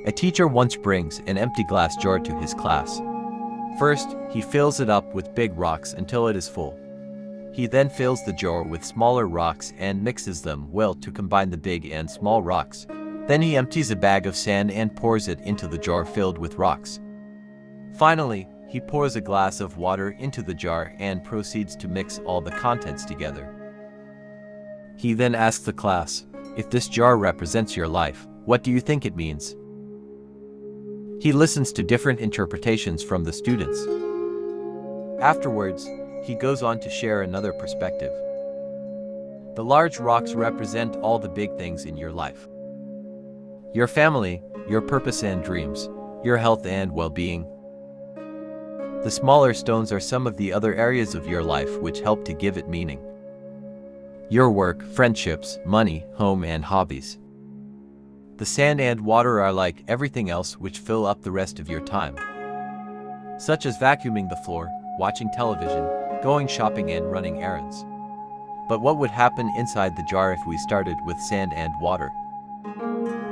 A teacher once brings an empty glass jar to his class. First, he fills it up with big rocks until it is full. He then fills the jar with smaller rocks and mixes them well to combine the big and small rocks. Then he empties a bag of sand and pours it into the jar filled with rocks. Finally, he pours a glass of water into the jar and proceeds to mix all the contents together. He then asks the class, "If this jar represents your life, what do you think it means?" He listens to different interpretations from the students. Afterwards, he goes on to share another perspective. The large rocks represent all the big things in your life. Your family, your purpose and dreams, your health and well-being. The smaller stones are some of the other areas of your life which help to give it meaning. Your work, friendships, money, home and hobbies. The sand and water are like everything else which fill up the rest of your time, such as vacuuming the floor, watching television, going shopping and running errands. But what would happen inside the jar if we started with sand and water?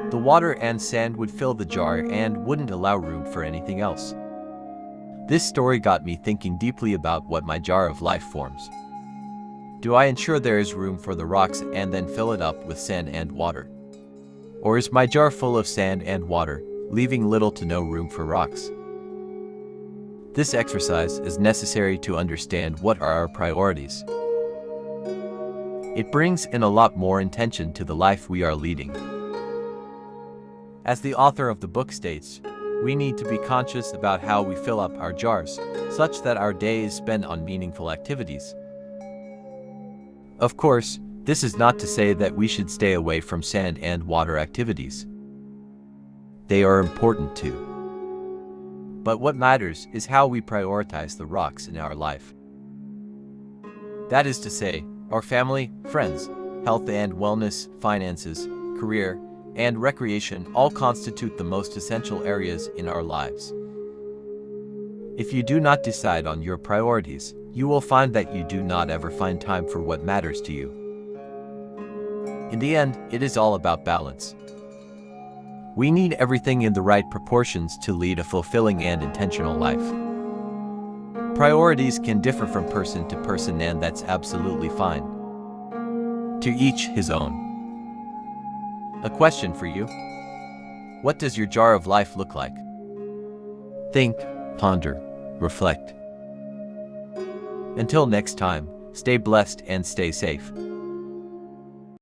The water and sand would fill the jar and wouldn't allow room for anything else. This story got me thinking deeply about what my jar of life forms. Do I ensure there is room for the rocks and then fill it up with sand and water? Or is my jar full of sand and water, leaving little to no room for rocks? This exercise is necessary to understand what are our priorities. It brings in a lot more intention to the life we are leading. As the author of the book states, we need to be conscious about how we fill up our jars, such that our day is spent on meaningful activities. Of course, this is not to say that we should stay away from sand and water activities. They are important too. But what matters is how we prioritize the rocks in our life. That is to say, our family, friends, health and wellness, finances, career, and recreation all constitute the most essential areas in our lives. If you do not decide on your priorities, you will find that you do not ever find time for what matters to you. In the end, it is all about balance. We need everything in the right proportions to lead a fulfilling and intentional life. Priorities can differ from person to person, and that's absolutely fine. To each his own. A question for you. What does your jar of life look like? Think, ponder, reflect. Until next time, stay blessed and stay safe.